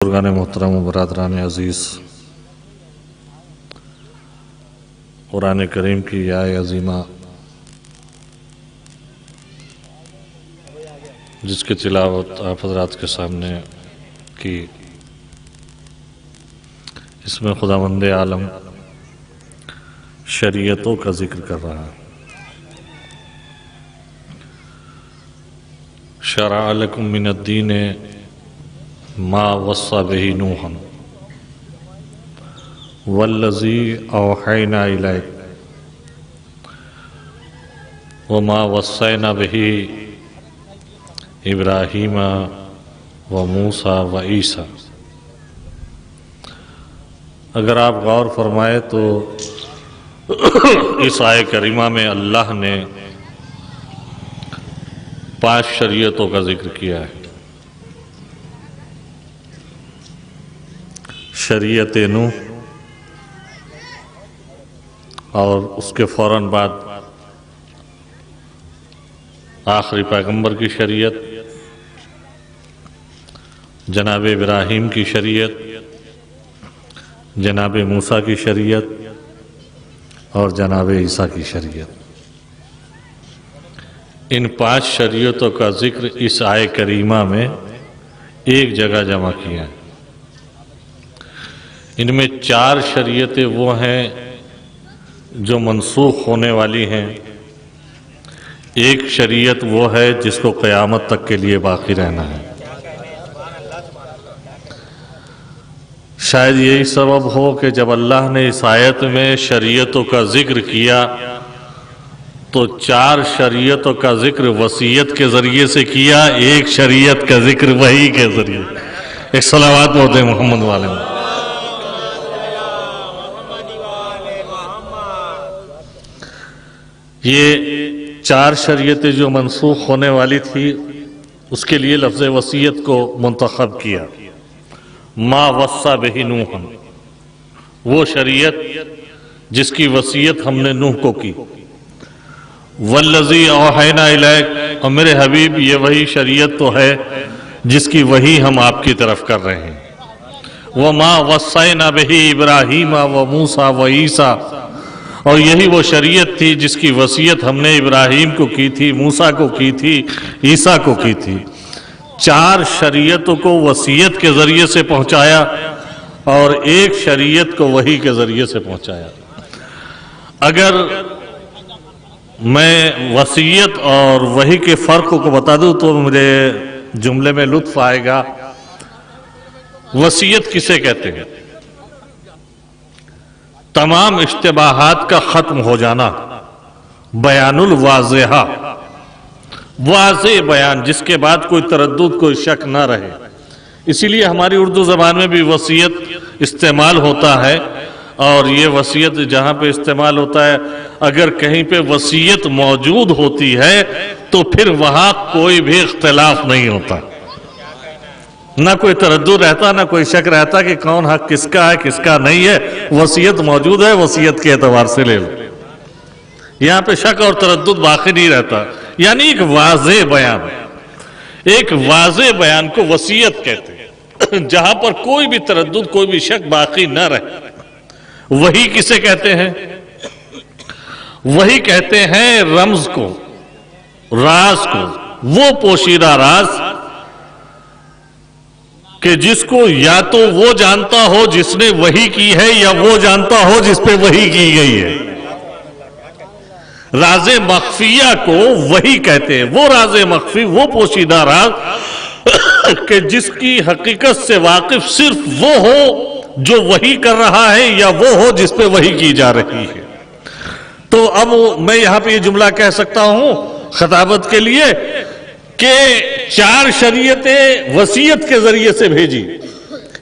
بزرگان محترم و برادران عزیز، قرآن کریم کی یہ آیت عظیمہ جس کی تلاوت آپ حضرات کے سامنے کی، اس میں خداوند عالم شریعتوں کا ذکر کر رہا ہے۔ شرع لکم من الدین ما وصى به نوحا والذی اوحینا الیک وما وصینا به ابراہیم وموسیٰ وعیسیٰ۔ اگر آپ غور فرمائے تو اس آیت کریمہ میں اللہ نے 5 شریعتوں کا ذکر کیا ہے۔ شریعت نوح، اور اس کے فوراً بعد آخری پیغمبر کی شریعت، جناب ابراہیم کی شریعت، جناب موسیٰ کی شریعت اور جناب عیسیٰ کی شریعت۔ ان 5 شریعتوں کا ذکر اس آیت کریمہ میں ایک جگہ جمع کیا ہے۔ ان میں 4 شریعتیں وہ ہیں جو منسوخ ہونے والی ہیں، ایک شریعت وہ ہے جس کو قیامت تک کے لیے باقی رہنا ہے۔ شاید یہی سبب ہو کہ جب اللہ نے اس آیت میں شریعتوں کا ذکر کیا تو 4 شریعتوں کا ذکر وصیت کے ذریعے سے کیا، ایک شریعت کا ذکر وحی کے ذریعے۔ ایک صلوات ہوتے محمد والے میں۔ یہ 4 شریعتیں جو منسوخ ہونے والی تھی، اس کے لیے لفظ وصیت کو منتخب کیا۔ ما وصى به نوح، وہ شریعت جس کی وصیت ہم نے نوح کو کی۔ والذی اوحینا الیک، اور میرے حبیب یہ وہی شریعت تو ہے جس کی وحی ہم آپ کی طرف کر رہے ہیں۔ وما وصینا به ابراہیم وموسیٰ وعیسیٰ، اور یہی وہ شریعت تھی جس کی وصیت ہم نے ابراہیم کو کی تھی، موسیٰ کو کی تھی، عیسیٰ کو کی تھی۔ 4 شریعتوں کو وصیت کے ذریعے سے پہنچایا اور ایک شریعت کو وحی کے ذریعے سے پہنچایا۔ اگر میں وصیت اور وحی کے فرق کو بتا دوں تو مجھے جملے میں لطف آئے گا۔ وصیت کسے کہتے ہیں؟ تمام اشتباہات کا ختم ہو جانا، بیان الواضحہ، واضح بیان جس کے بعد کوئی تردد کوئی شک نہ رہے۔ اسی لیے ہماری اردو زبان میں بھی وصیت استعمال ہوتا ہے، اور یہ وصیت جہاں پہ استعمال ہوتا ہے، اگر کہیں پہ وصیت موجود ہوتی ہے تو پھر وہاں کوئی بھی اختلاف نہیں ہوتا، نہ کوئی تردد رہتا، نہ کوئی شک رہتا کہ کون حق کس کا ہے کس کا نہیں ہے۔ وصیت موجود ہے، وصیت کے اعتبار سے لے لو، یہاں پہ شک اور تردد باقی نہیں رہتا۔ یعنی ایک واضح بیان، ایک واضح بیان کو وصیت کہتے ہیں، جہاں پر کوئی بھی تردد کوئی بھی شک باقی نہ رہے۔ وحی کسے کہتے ہیں؟ وحی کہتے ہیں رمز کو، راز کو، وہ پوشیدہ راز کہ جس کو یا تو وہ جانتا ہو جس نے وحی کی ہے، یا وہ جانتا ہو جس پہ وحی کی گئی ہے۔ راز مخفیہ کو وحی کہتے ہیں، وہ راز مخفی، وہ پوشیدہ راز کہ جس کی حقیقت سے واقف صرف وہ ہو جو وحی کر رہا ہے، یا وہ ہو جس پہ وحی کی جا رہی ہے۔ تو اب میں یہاں پہ یہ جملہ کہہ سکتا ہوں خطابت کے لیے کہ 4 شریعتیں وصیت کے ذریعے سے بھیجی،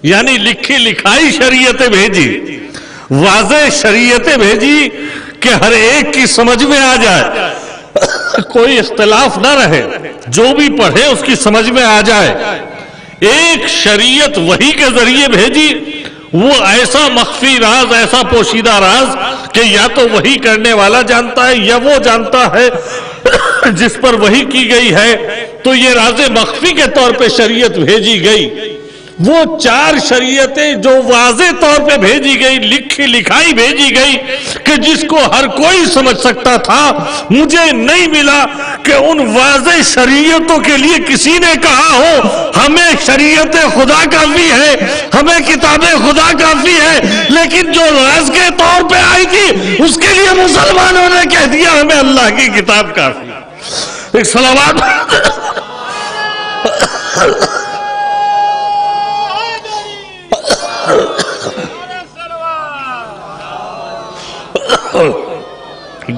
یعنی لکھی لکھائی شریعتیں بھیجی، واضح شریعتیں بھیجی کہ ہر ایک کی سمجھ میں آ جائے، کوئی اختلاف نہ رہے، جو بھی پڑھے اس کی سمجھ میں آ جائے۔ ایک شریعت وحی کے ذریعے بھیجی، وہ ایسا مخفی راز، ایسا پوشیدہ راز کہ یا تو وحی کرنے والا جانتا ہے یا وہ جانتا ہے جس پر وحی کی گئی ہے۔ تو یہ راز مخفی کے طور پہ شریعت بھیجی گئی، وہ 4 شریعتیں جو واضح طور پہ بھیجی گئی، لکھی لکھائی بھیجی گئی کہ جس کو ہر کوئی سمجھ سکتا تھا، مجھے نہیں ملا کہ ان واضح شریعتوں کے لیے کسی نے کہا ہو ہمیں شریعت خدا کافی ہے، ہمیں کتاب خدا کافی ہے، لیکن جو راز کے طور پہ آئی تھی اس کے لیے مسلمانوں نے کہہ دیا ہمیں اللہ کی کتاب کافی ہے۔ ایک صلوات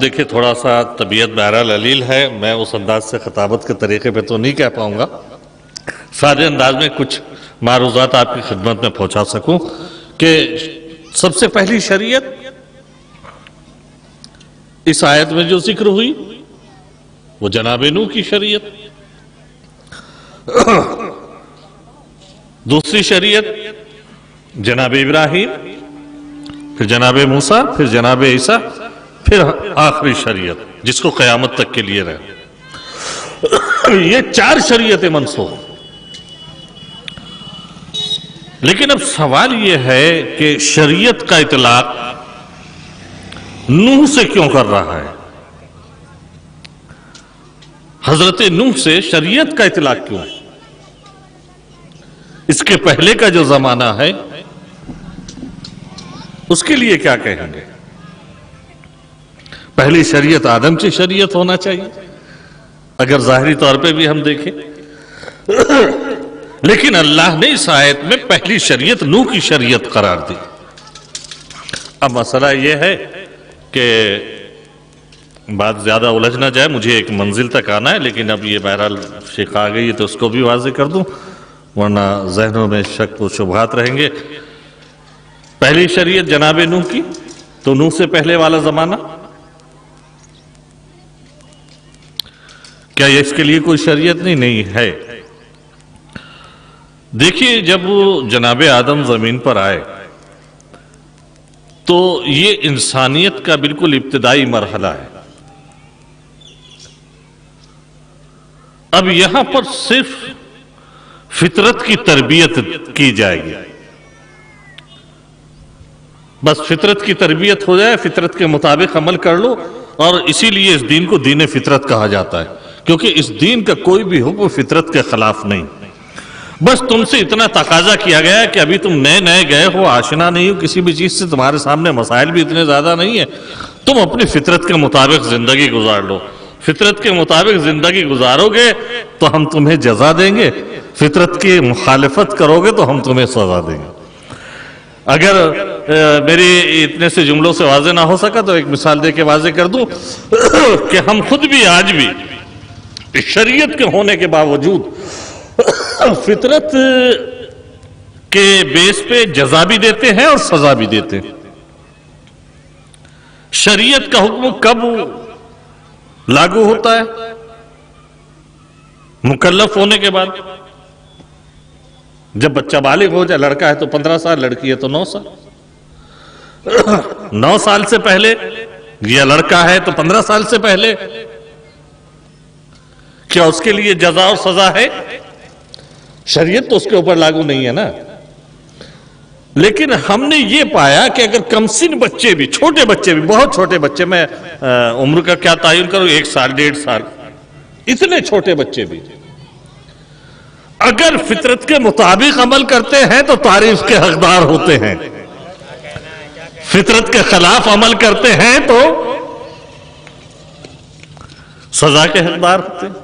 دیکھیں، تھوڑا سا طبیعت بہرحال علیل ہے، میں اس انداز سے خطابت کے طریقے پہ تو نہیں کہہ پاؤں گا، سادے انداز میں کچھ معروضات آپ کی خدمت میں پہنچا سکوں کہ سب سے پہلی شریعت اس آیت میں جو ذکر ہوئی وہ جناب نوح کی شریعت، دوسری شریعت جناب ابراہیم، پھر جناب موسیٰ، پھر جناب عیسیٰ، پھر آخری شریعت جس کو قیامت تک کے لیے رہے۔ یہ 4 شریعتیں منسوخ۔ لیکن اب سوال یہ ہے کہ شریعت کا اطلاق نوح سے کیوں کر رہا ہے؟ حضرت نوح سے شریعت کا اطلاق کیوں ہے؟ اس کے پہلے کا جو زمانہ ہے اس کے لیے کیا کہیں گے؟ پہلی شریعت آدم کی شریعت ہونا چاہیے اگر ظاہری طور پہ بھی ہم دیکھیں، لیکن اللہ نے اس آیت میں پہلی شریعت نوح کی شریعت قرار دی۔ اب مسئلہ یہ ہے کہ بات زیادہ الجھ نہ جائے، مجھے ایک منزل تک آنا ہے، لیکن اب یہ بہرحال شک آ گئی ہے تو اس کو بھی واضح کر دوں ورنہ ذہنوں میں شک و شبہات رہیں گے۔ پہلی شریعت جناب نوح کی، تو نوح سے پہلے والا زمانہ کیا اس کے لیے کوئی شریعت نہیں ہے؟ دیکھیے، جب جناب آدم زمین پر آئے تو یہ انسانیت کا بالکل ابتدائی مرحلہ ہے۔ اب یہاں پر صرف فطرت کی تربیت کی جائے گی، بس فطرت کی تربیت ہو جائے، فطرت کے مطابق عمل کر لو، اور اسی لیے اس دین کو دین فطرت کہا جاتا ہے، کیونکہ اس دین کا کوئی بھی حکم فطرت کے خلاف نہیں۔ بس تم سے اتنا تقاضا کیا گیا ہے کہ ابھی تم نئے گئے ہو، آشنا نہیں ہو کسی بھی چیز سے، تمہارے سامنے مسائل بھی اتنے زیادہ نہیں ہیں، تم اپنی فطرت کے مطابق زندگی گزار لو۔ فطرت کے مطابق زندگی گزارو گے تو ہم تمہیں جزا دیں گے، فطرت کی مخالفت کرو گے تو ہم تمہیں سزا دیں گے۔ اگر میری اتنے سے جملوں سے واضح نہ ہو سکا تو ایک مثال دے کے واضح کر دوں کہ ہم خود بھی آج بھی شریعت کے ہونے کے باوجود فطرت کے بیس پہ جزا بھی دیتے ہیں اور سزا بھی دیتے ہیں۔ شریعت کا حکم کب لاگو ہوتا ہے؟ مکلف ہونے کے بعد، جب بچہ بالغ ہو جائے، لڑکا ہے تو 15 سال، لڑکی ہے تو 9 سال۔ 9 سال سے پہلے یا لڑکا ہے تو 15 سال سے پہلے کیا اس کے لیے جزا اور سزا ہے؟ شریعت تو اس کے اوپر لاگو نہیں ہے نا۔ لیکن ہم نے یہ پایا کہ اگر کم سن بچے بھی، چھوٹے بچے بھی، بہت چھوٹے بچے، میں عمر کا کیا تعین کروں، 1 سال 1.5 سال، اتنے چھوٹے بچے بھی اگر فطرت کے مطابق عمل کرتے ہیں تو تعریف کے حقدار ہوتے ہیں، فطرت کے خلاف عمل کرتے ہیں تو سزا کے حقدار ہوتے ہیں،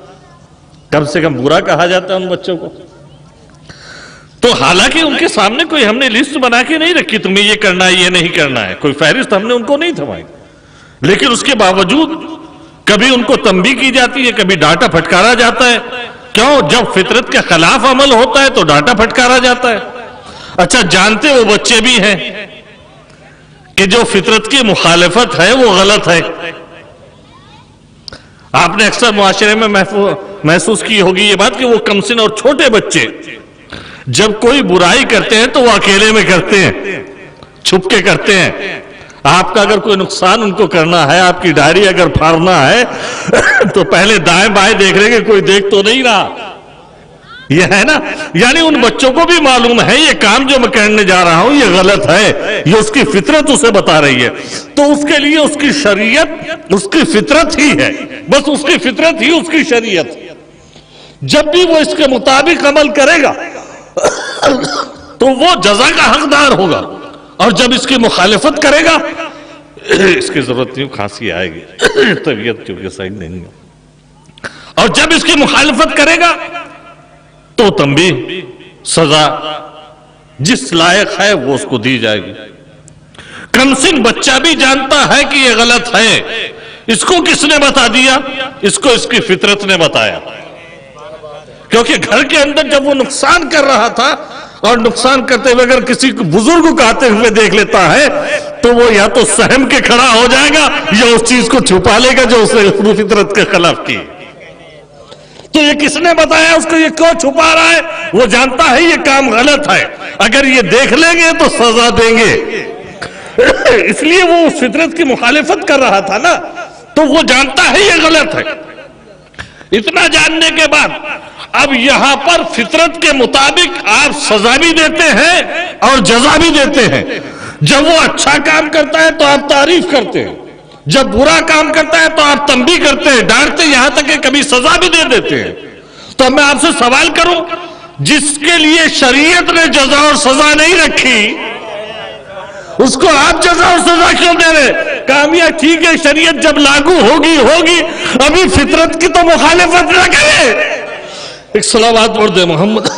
کم سے کم برا کہا جاتا ہے ان بچوں کو۔ تو حالانکہ ان کے سامنے کوئی ہم نے لسٹ بنا کے نہیں رکھی تمہیں یہ کرنا ہے یہ نہیں کرنا ہے، کوئی فہرست ہم نے ان کو نہیں تھمائی، لیکن اس کے باوجود کبھی ان کو تنبیہ کی جاتی ہے، کبھی ڈانٹا پھٹکارا جاتا ہے۔ کیوں؟ جب فطرت کے خلاف عمل ہوتا ہے تو ڈانٹا پھٹکارا جاتا ہے۔ اچھا، جانتے وہ بچے بھی ہیں کہ جو فطرت کی مخالفت ہے وہ غلط ہے۔ آپ نے اکثر معاشرے میں محسوس کی ہوگی یہ بات کہ وہ کمسن اور چھوٹے بچے جب کوئی برائی کرتے ہیں تو وہ اکیلے میں کرتے ہیں، چھپ کے کرتے ہیں۔ آپ کا اگر کوئی نقصان ان کو کرنا ہے، آپ کی ڈائری اگر پھاڑنا ہے تو پہلے دائیں بائیں دیکھ رہے کہ کوئی دیکھ تو نہیں رہا۔ یہ ہے نا، یعنی ان بچوں کو بھی معلوم ہے یہ کام جو میں کرنے جا رہا ہوں یہ غلط ہے، یہ اس کی فطرت اسے بتا رہی ہے، تو اس کے لیے اس کی شریعت اس کی فطرت ہی ہے، بس اس کی فطرت ہی اس کی شریعت۔ جب بھی وہ اس کے مطابق عمل کرے گا تو وہ جزا کا حقدار ہوگا، اور جب اس کی مخالفت کرے گا، اس کی ضرورت نہیں، کھانسی آئے گی، طبیعت کیونکہ صحیح نہیں ہے، اور جب اس کی مخالفت کرے گا تو تنبیہ سزا جس لائق ہے وہ اس کو دی جائے گی۔ کمسن بچہ بھی جانتا ہے کہ یہ غلط ہے، اس کو کس نے بتا دیا؟ اس کو اس کی فطرت نے بتایا، کیونکہ گھر کے اندر جب وہ نقصان کر رہا تھا، اور نقصان کرتے ہوئے اگر کسی بزرگ کو آتے ہوئے دیکھ لیتا ہے تو وہ یا تو سہم کے کھڑا ہو جائے گا یا اس چیز کو چھپا لے گا جو اس نے اپنی فطرت کے خلاف کی۔ تو یہ کس نے بتایا اس کو، یہ کیوں چھپا رہا ہے؟ وہ جانتا ہے یہ کام غلط ہے، اگر یہ دیکھ لیں گے تو سزا دیں گے، اس لیے وہ اس فطرت کی مخالفت کر رہا تھا نا، تو وہ جانتا ہے یہ غلط ہے۔ اتنا جاننے کے بعد اب یہاں پر فطرت کے مطابق آپ سزا بھی دیتے ہیں اور جزا بھی دیتے ہیں۔ جب وہ اچھا کام کرتا ہے تو آپ تعریف کرتے ہیں، جب برا کام کرتا ہے تو آپ تنبیہ کرتے ہیں، ڈانٹتے ہیں، یہاں تک کہ کبھی سزا بھی دے دیتے ہیں۔ تو میں آپ سے سوال کروں، جس کے لیے شریعت نے جزا اور سزا نہیں رکھی، اس کو آپ جزا اور سزا کیوں دے رہے؟ کامیاب ٹھیک ہے، شریعت جب لاگو ہوگی ابھی فطرت کی تو مخالفت نہ کرے۔ ایک صلوات پڑھ دے محمد۔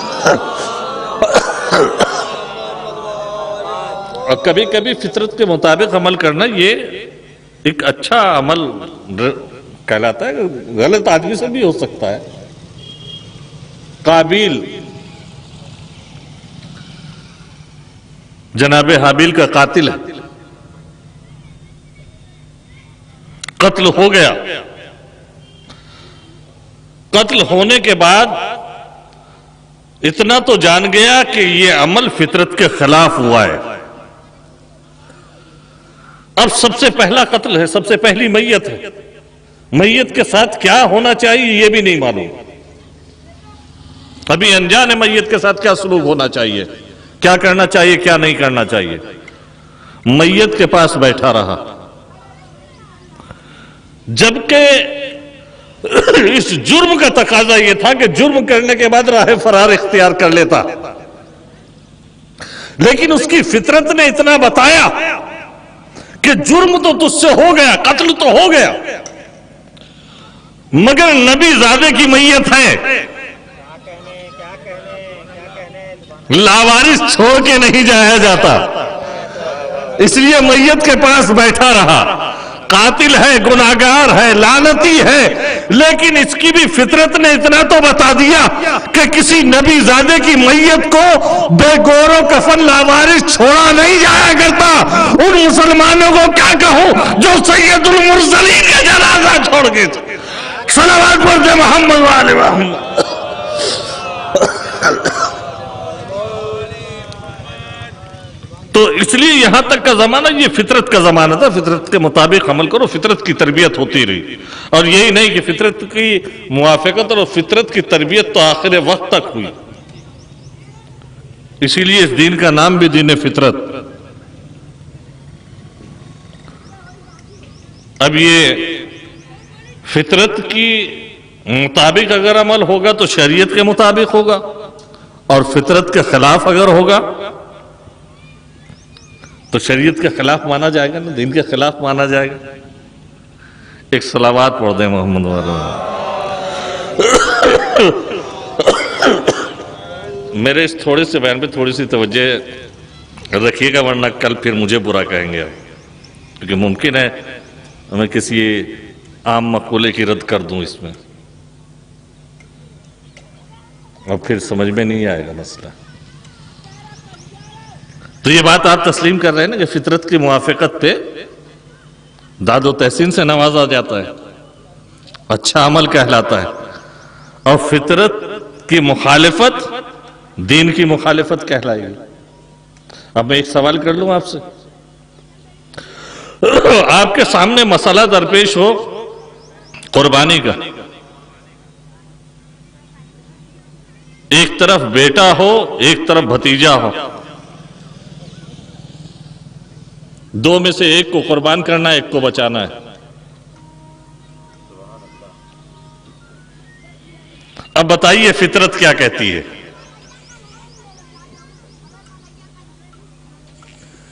اور کبھی کبھی فطرت کے مطابق عمل کرنا یہ ایک اچھا عمل کہلاتا ہے، غلط آدمی سے بھی ہو سکتا ہے۔ قابیل جناب حابیل کا قاتل ہے، قتل ہو گیا، قتل ہونے کے بعد اتنا تو جان گیا کہ یہ عمل فطرت کے خلاف ہوا ہے۔ اب سب سے پہلا قتل ہے، سب سے پہلی میت ہے، میت کے ساتھ کیا ہونا چاہیے یہ بھی نہیں معلوم، ابھی انجان ہے میت کے ساتھ کیا سلوک ہونا چاہیے، کیا کرنا چاہیے کیا نہیں کرنا چاہیے۔ میت کے پاس بیٹھا رہا، جبکہ اس جرم کا تقاضا یہ تھا کہ جرم کرنے کے بعد راہ فرار اختیار کر لیتا، لیکن اس کی فطرت نے اتنا بتایا کہ جرم تو تجھ سے ہو گیا، قتل تو ہو گیا، مگر نبی زادے کی میت ہے، لاوارث چھوڑ کے نہیں جایا جاتا، اس لیے میت کے پاس بیٹھا رہا۔ قاتل ہے، گناہگار ہے، لعنتی ہے، لیکن اس کی بھی فطرت نے اتنا تو بتا دیا کہ کسی نبی زادے کی میت کو بے گور و کفن لاوارث چھوڑا نہیں جایا کرتا۔ ان مسلمانوں کو کیا کہوں جو سید المرسلین کا جنازہ چھوڑ کے، صلوات پڑھتے محمد وآل محمد۔ تو اس لیے یہاں تک کا زمانہ یہ فطرت کا زمانہ تھا، فطرت کے مطابق عمل کرو، فطرت کی تربیت ہوتی رہی، اور یہی نہیں کہ فطرت کی موافقت اور فطرت کی تربیت تو آخر وقت تک ہوئی، اسی لیے اس دین کا نام بھی دین فطرت۔ اب یہ فطرت کی مطابق اگر عمل ہوگا تو شریعت کے مطابق ہوگا، اور فطرت کے خلاف اگر ہوگا تو شریعت کے خلاف مانا جائے گا نا، دین کے خلاف مانا جائے گا۔ ایک صلوات پڑھ دیں محمد والا۔ میرے اس تھوڑے سے بیان پہ تھوڑی سی توجہ رکھیے گا، ورنہ کل پھر مجھے برا کہیں گے، کیونکہ ممکن ہے میں کسی عام مقولے کی رد کر دوں اس میں، اور پھر سمجھ میں نہیں آئے گا مسئلہ۔ تو یہ بات آپ تسلیم کر رہے ہیں نا کہ فطرت کی موافقت پہ داد و تحسین سے نوازا جاتا ہے، اچھا عمل کہلاتا ہے، اور فطرت کی مخالفت دین کی مخالفت کہلائے گی۔ اب میں ایک سوال کر لوں آپ سے، آپ کے سامنے مسئلہ درپیش ہو قربانی کا، ایک طرف بیٹا ہو ایک طرف بھتیجا ہو، دو میں سے ایک کو قربان کرنا ہے، ایک کو بچانا ہے۔ اب بتائیے فطرت کیا کہتی ہے؟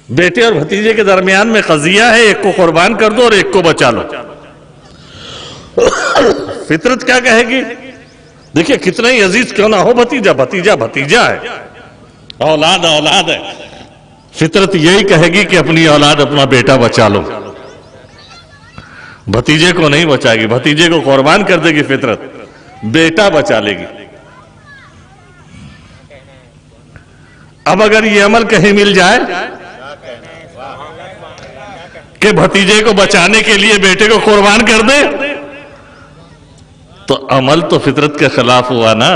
بیٹے اور بھتیجے کے درمیان میں قضیہ ہے، ایک کو قربان کر دو اور ایک کو بچا لو۔ فطرت کیا کہے گی؟ دیکھیں کتنا ہی عزیز کیوں نہ ہو بھتیجا، بھتیجا بھتیجا ہے، اولاد اولاد ہے، فطرت یہی کہے گی کہ اپنی اولاد اپنا بیٹا بچا لو، بھتیجے کو نہیں بچائے گی، بھتیجے کو قربان کر دے گی فطرت، بیٹا بچا لے گی۔ اب اگر یہ عمل کہیں مل جائے کہ بھتیجے کو بچانے کے لیے بیٹے کو قربان کر دے تو عمل تو فطرت کے خلاف ہوا نا،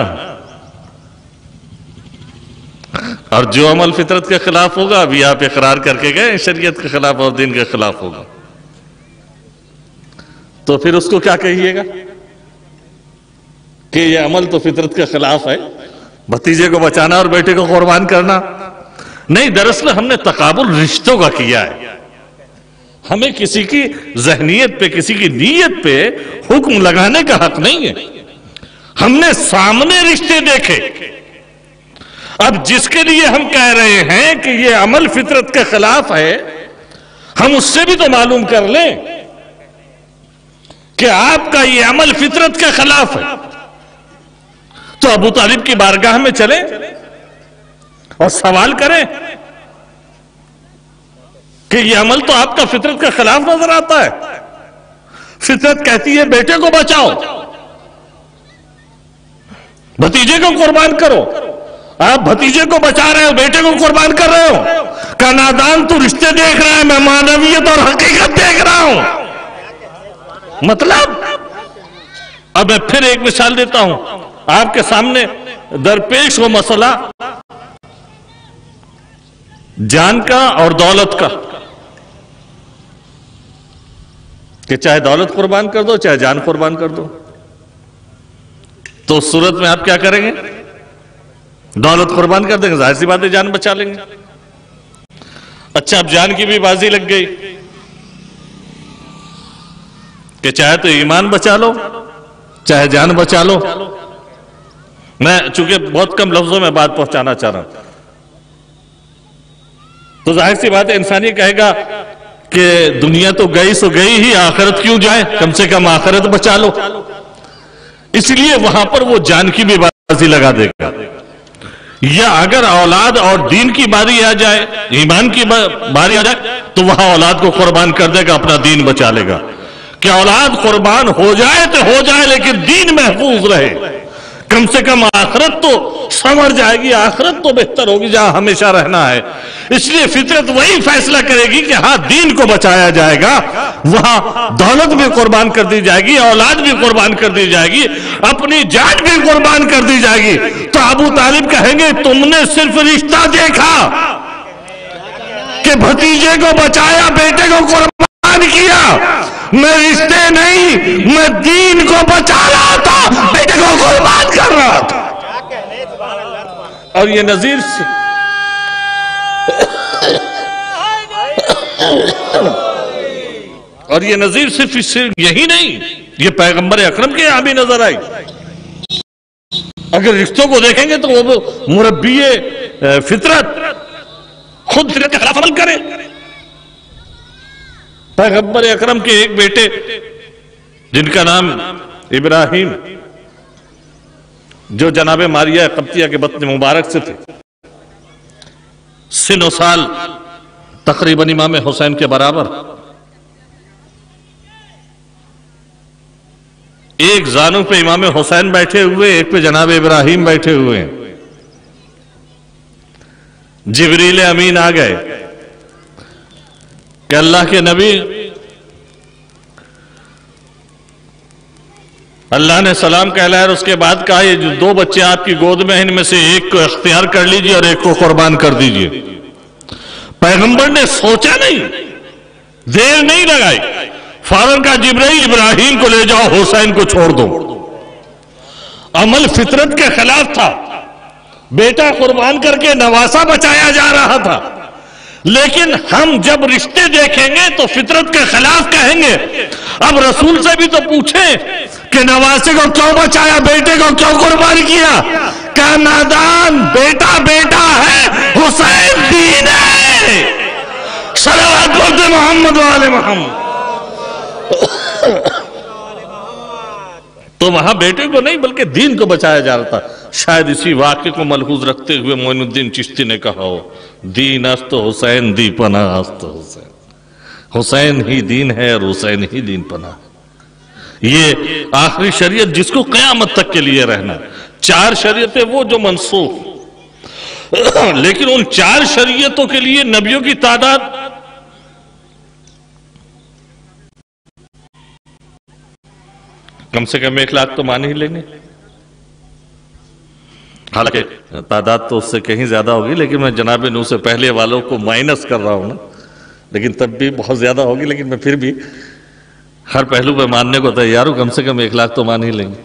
اور جو عمل فطرت کے خلاف ہوگا ابھی آپ اقرار کر کے گئے شریعت کے خلاف اور دین کے خلاف ہوگا، تو پھر اس کو کیا کہیے گا کہ یہ عمل تو فطرت کے خلاف ہے، بھتیجے کو بچانا اور بیٹے کو قربان کرنا؟ نہیں، دراصل ہم نے تقابل رشتوں کا کیا ہے، ہمیں کسی کی ذہنیت پہ کسی کی نیت پہ حکم لگانے کا حق نہیں ہے، ہم نے سامنے رشتے دیکھے۔ اب جس کے لیے ہم کہہ رہے ہیں کہ یہ عمل فطرت کے خلاف ہے، ہم اس سے بھی تو معلوم کر لیں کہ آپ کا یہ عمل فطرت کے خلاف ہے، تو ابو طالب کی بارگاہ میں چلیں اور سوال کریں کہ یہ عمل تو آپ کا فطرت کے خلاف نظر آتا ہے، فطرت کہتی ہے بیٹے کو بچاؤ، بھتیجے کو قربان کرو، آپ بھتیجے کو بچا رہے ہو، بیٹے کو قربان کر رہے ہو، کا نادان تو رشتے دیکھ رہا ہے، میں معنویت اور حقیقت دیکھ رہا ہوں۔ مطلب اب میں پھر ایک مثال دیتا ہوں آپ کے سامنے، درپیش وہ مسئلہ جان کا اور دولت کا، کہ چاہے دولت قربان کر دو چاہے جان قربان کر دو، تو اس صورت میں آپ کیا کریں گے؟ دولت قربان کر دیں گے، ظاہر سی بات ہے جان بچا لیں گے۔ اچھا اب جان کی بھی بازی لگ گئی کہ چاہے تو ایمان بچا لو چاہے جان بچا لو۔ میں چونکہ بہت کم لفظوں میں بات پہنچانا چاہ رہا ہوں، تو ظاہر سی بات ہے انسان یہ کہے گا کہ دنیا تو گئی سو گئی ہی، آخرت کیوں جائے، کم سے کم آخرت بچا لو، اس لیے وہاں پر وہ جان کی بھی بازی لگا دے گا۔ یا اگر اولاد اور دین کی باری آ جائے، ایمان کی باری آ جائے، تو وہاں اولاد کو قربان کر دے گا، اپنا دین بچا لے گا، کہ اولاد قربان ہو جائے تو ہو جائے لیکن دین محفوظ رہے، کم سے کم آخرت تو سنور جائے گی، آخرت تو بہتر ہوگی جہاں ہمیشہ رہنا ہے۔ اس لیے فطرت وہی فیصلہ کرے گی کہ ہاں دین کو بچایا جائے گا، وہاں دولت بھی قربان کر دی جائے گی، اولاد بھی قربان کر دی جائے گی، اپنی جان بھی قربان کر دی جائے گی۔ تو ابو طالب کہیں گے تم نے صرف رشتہ دیکھا کہ بھتیجے کو بچایا، بیٹے کو قربان کیا، میں رشتے نہیں، میں دین کو بچا رہا تھا، بیٹے کو قربان کر رہا تھا۔ اور یہ نظیر صرف یہی نہیں، یہ پیغمبر اکرم کے یہاں بھی نظر آئی۔ اگر رشتوں کو دیکھیں گے تو وہ مربی فطرت خود فطرت کے خلاف عمل کرے۔ پیغمبر اکرم کے ایک بیٹے جن کا نام ابراہیم، جو جناب ماریہ قبطیہ کے بطن مبارک سے تھے، سن و سال تقریباً امام حسین کے برابر، ایک زانو پہ امام حسین بیٹھے ہوئے، ایک پہ جناب ابراہیم بیٹھے ہوئے، جبریل امین آ گئے کہ اللہ کے نبی، اللہ نے سلام کہلایا اور اس کے بعد کہا یہ جو دو بچے آپ کی گود میں ہیں ان میں سے ایک کو اختیار کر لیجئے اور ایک کو قربان کر دیجئے۔ پیغمبر نے سوچا نہیں، دیر نہیں لگائی، فوراً کہا جبرائیل ابراہیم کو لے جاؤ، حسین کو چھوڑ دو۔ عمل فطرت کے خلاف تھا، بیٹا قربان کر کے نواسا بچایا جا رہا تھا، لیکن ہم جب رشتے دیکھیں گے تو فطرت کے خلاف کہیں گے۔ اب رسول سے بھی تو پوچھیں کہ نواسے کو کیوں بچایا، بیٹے کو کیوں قربان کیا؟ کہ نادان، بیٹا بیٹا ہے، حسین دین ہے۔ صلوات بولتے محمد والے محمد۔ تو وہاں بیٹے کو نہیں بلکہ دین کو بچایا جا رہا تھا۔ شاید اسی واقعے کو ملحوظ رکھتے ہوئے معین الدین چشتی نے کہا ہو، دین است حسین دی پناہ است حسین، حسین ہی دین ہے اور حسین ہی دین پناہ ہے۔ یہ آخری شریعت جس کو قیامت تک کے لیے رہنا۔ 4 شریعتیں وہ جو منسوخ، لیکن ان 4 شریعتوں کے لیے نبیوں کی تعداد کم سے کم 1 لاکھ تو مان ہی لیں گے۔ حالانکہ تعداد تو اس سے کہیں زیادہ ہوگی، لیکن میں جناب نو سے پہلے والوں کو مائنس کر رہا ہوں نا، لیکن تب بھی بہت زیادہ ہوگی، لیکن میں پھر بھی ہر پہلو پہ ماننے کو تیار ہوں، کم سے کم 1 لاکھ تو مان ہی لیں گے۔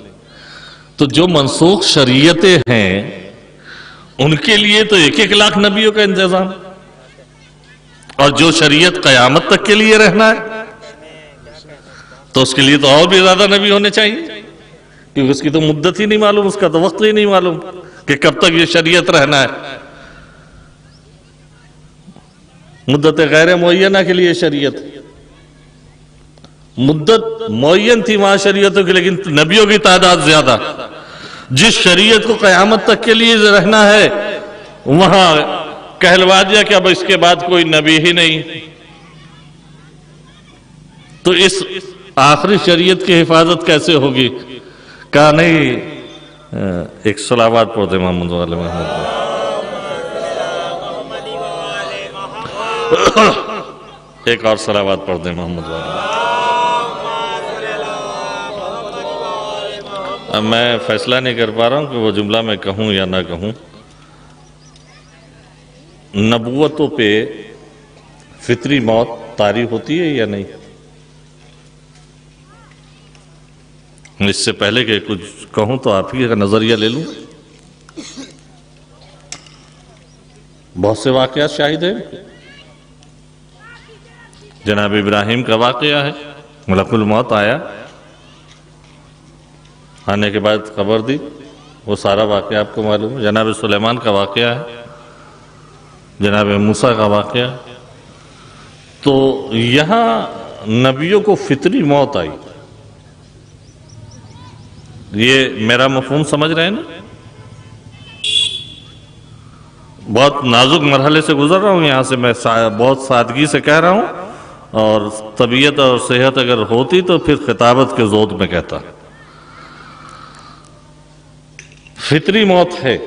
تو جو منسوخ شریعتیں ہیں ان کے لیے تو 1 لاکھ نبیوں کا انتظام، اور جو شریعت قیامت تک کے لیے رہنا ہے تو اس کے لیے تو اور بھی زیادہ نبی ہونے چاہیے، کیونکہ اس کی تو مدت ہی نہیں معلوم، اس کا تو وقت ہی نہیں معلوم کہ کب تک یہ شریعت رہنا ہے۔ مدت غیر معینہ کے لیے شریعت، مدت معین تھی وہاں شریعتوں کی، لیکن نبیوں کی تعداد زیادہ۔ جس شریعت کو قیامت تک کے لیے رہنا ہے وہاں کہلوا دیا کہ اب اس کے بعد کوئی نبی ہی نہیں۔ تو اس آخری شریعت کی حفاظت کیسے ہوگی؟ کہا نہیں، ایک صلوات پڑھ دے محمد والے محمد۔ ایک اور صلوات پڑھ دے محمد والے۔ اب میں فیصلہ نہیں کر پا رہا ہوں کہ وہ جملہ میں کہوں یا نہ کہوں۔ نبوتوں پہ فطری موت طاری ہوتی ہے یا نہیں؟ اس سے پہلے کہ کچھ کہوں تو آپ ہی کا نظریہ لے لوں۔ بہت سے واقعات شاہد ہیں۔ جناب ابراہیم کا واقعہ ہے، ملک الموت آیا، آنے کے بعد خبر دی، وہ سارا واقعہ آپ کو معلوم ہے۔ جناب سلیمان کا واقعہ ہے، جناب موسیٰ کا واقعہ ہے۔ تو یہاں نبیوں کو فطری موت آئی، یہ میرا مفہوم سمجھ رہے ہیں نا؟ بہت نازک مرحلے سے گزر رہا ہوں، یہاں سے میں بہت سادگی سے کہہ رہا ہوں، اور طبیعت اور صحت اگر ہوتی تو پھر خطابت کے ذوق میں کہتا۔ فطری موت ہے۔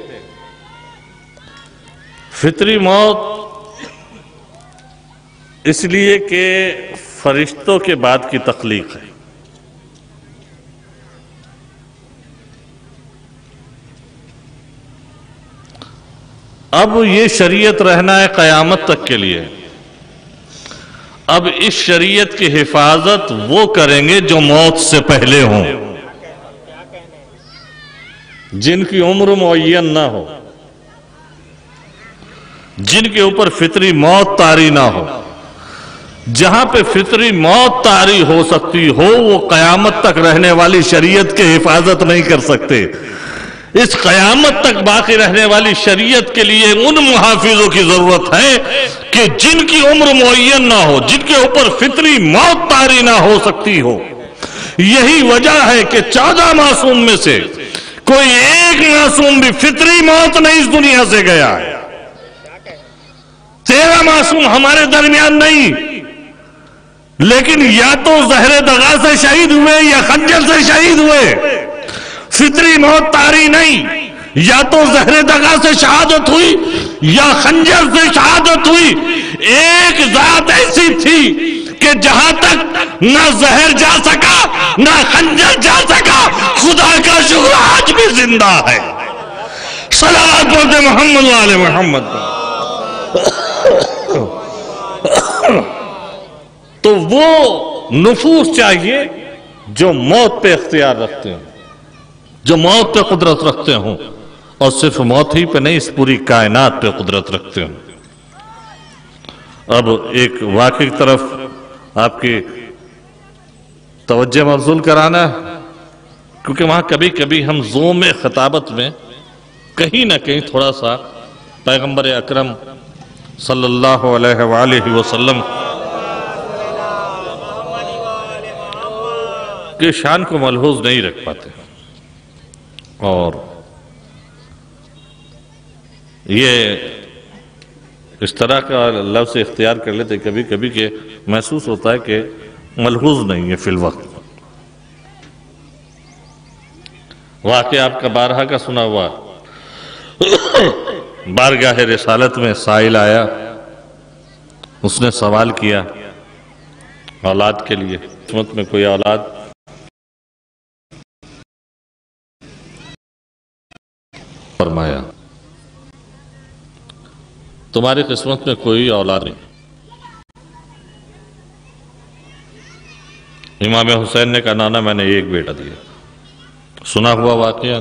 فطری موت اس لیے کہ فرشتوں کے بعد کی تخلیق ہے۔ اب یہ شریعت رہنا ہے قیامت تک کے لیے۔ اب اس شریعت کی حفاظت وہ کریں گے جو موت سے پہلے ہوں، جن کی عمر معین نہ ہو، جن کے اوپر فطری موت طاری نہ ہو۔ جہاں پہ فطری موت طاری ہو سکتی ہو وہ قیامت تک رہنے والی شریعت کی حفاظت نہیں کر سکتے۔ اس قیامت تک باقی رہنے والی شریعت کے لیے ان محافظوں کی ضرورت ہے کہ جن کی عمر معین نہ ہو، جن کے اوپر فطری موت طاری نہ ہو سکتی ہو۔ یہی وجہ ہے کہ 14 معصوم میں سے کوئی ایک معصوم بھی فطری موت نہیں اس دنیا سے گیا ہے۔ 13 معصوم ہمارے درمیان نہیں، لیکن یا تو زہر دغا سے شہید ہوئے یا خنجر سے شہید ہوئے۔ فطری موت طاری نہیں، یا تو زہر دغا سے شہادت ہوئی یا خنجر سے شہادت ہوئی۔ ایک ذات ایسی تھی کہ جہاں تک نہ زہر جا سکا نہ خنجر جا سکا، خدا کا شکر آج بھی زندہ ہے۔ صلوات پڑھتے محمد والے محمد۔ تو وہ نفوس چاہیے جو موت پہ اختیار رکھتے ہیں، جو موت پہ قدرت رکھتے ہوں۔ اور صرف موت ہی پہ نہیں، اس پوری کائنات پہ قدرت رکھتے ہیں۔ اب ایک واقعی کی طرف آپ کی توجہ مبذول کرانا ہے، کیونکہ وہاں کبھی کبھی ہم زوم خطابت میں کہیں نہ کہیں تھوڑا سا پیغمبر اکرم صلی اللہ علیہ وآلہ وسلم کے شان کو ملحوظ نہیں رکھ پاتے، اور یہ اس طرح کا لفظ اختیار کر لیتے کبھی کبھی کہ محسوس ہوتا ہے کہ ملحوظ نہیں ہے فی الوقت۔ واقعہ آپ کا بارہا کا سنا ہوا، بارگاہ رسالت میں سائل آیا، اس نے سوال کیا اولاد کے لیے، قسمت میں کوئی اولاد؟ فرمایا تمہاری قسمت میں کوئی اولاد نہیں۔ امام حسین نے کہا نانا میں نے ایک بیٹا دیا۔ سنا ہوا واقعہ،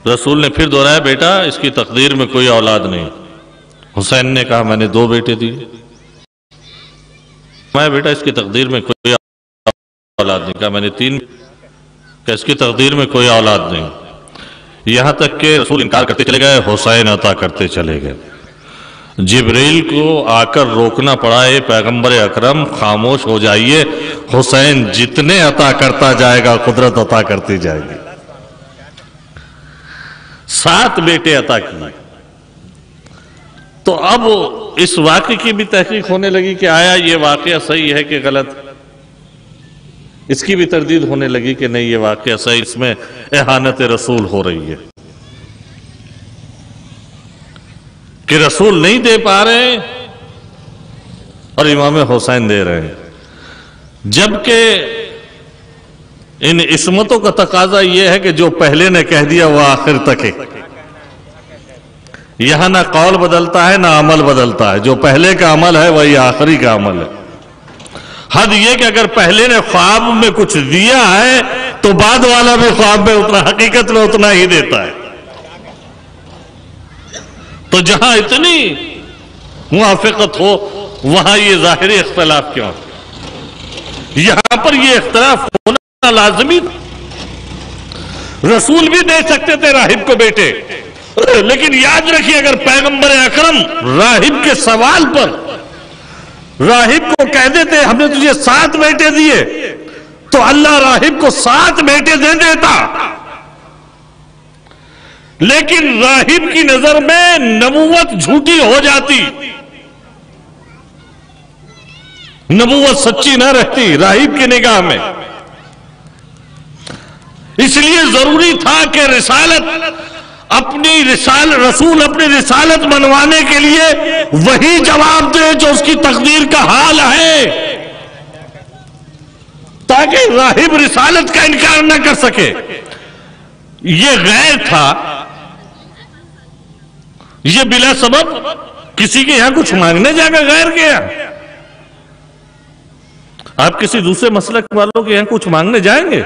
رسول نے پھر دہرایا بیٹا اس کی تقدیر میں کوئی اولاد نہیں۔ حسین نے کہا میں نے 2 بیٹے دیے۔ میں بیٹا اس کی تقدیر میں کوئی اولاد نہیں، کہا میں نے 3، کہ اس کی تقدیر میں کوئی اولاد نہیں۔ یہاں تک کہ رسول انکار کرتے چلے گئے، حسین عطا کرتے چلے گئے۔ جبریل کو آ کر روکنا پڑا، اے پیغمبر اکرم خاموش ہو جائیے، حسین جتنے عطا کرتا جائے گا قدرت عطا کرتی جائے گی۔ 7 بیٹے عطا کیے۔ تو اب اس واقعے کی بھی تحقیق ہونے لگی کہ آیا یہ واقعہ صحیح ہے کہ غلط، اس کی بھی تردید ہونے لگی کہ نہیں یہ واقعہ صحیح، اس میں اہانت رسول ہو رہی ہے کہ رسول نہیں دے پا رہے اور امام حسین دے رہے ہیں، جبکہ ان عصمتوں کا تقاضا یہ ہے کہ جو پہلے نے کہہ دیا وہ آخر تک ہے۔ یہاں نہ قول بدلتا ہے نہ عمل بدلتا ہے، جو پہلے کا عمل ہے وہی آخری کا عمل ہے۔ حد یہ کہ اگر پہلے نے خواب میں کچھ دیا ہے تو بعد والا بھی خواب میں اتنا، حقیقت میں اتنا ہی دیتا ہے۔ تو جہاں اتنی موافقت ہو وہاں یہ ظاہری اختلاف کیوں؟ یہاں پر یہ اختلاف ہونا لازمی تھا۔ رسول بھی دے سکتے تھے راہب کو بیٹے، لیکن یاد رکھیے اگر پیغمبر اکرم راہب کے سوال پر راہب کو کہہ دیتے ہم نے تجھے 7 بیٹے دیے تو اللہ راہب کو 7 بیٹے دے دیتا، لیکن راہب کی نظر میں نبوت جھوٹی ہو جاتی، نبوت سچی نہ رہتی راہب کی نگاہ میں۔ اس لیے ضروری تھا کہ رسول اپنی رسالت منوانے کے لیے وہی جواب دے جو اس کی تقدیر کا حال ہے، تاکہ راہب رسالت کا انکار نہ کر سکے۔ یہ غیر تھا، یہ بلا سبب کسی کے یہاں کچھ مانگنے جا کر غیر گیا۔ آپ کسی دوسرے مسلک والوں کے یہاں کچھ مانگنے جائیں گے،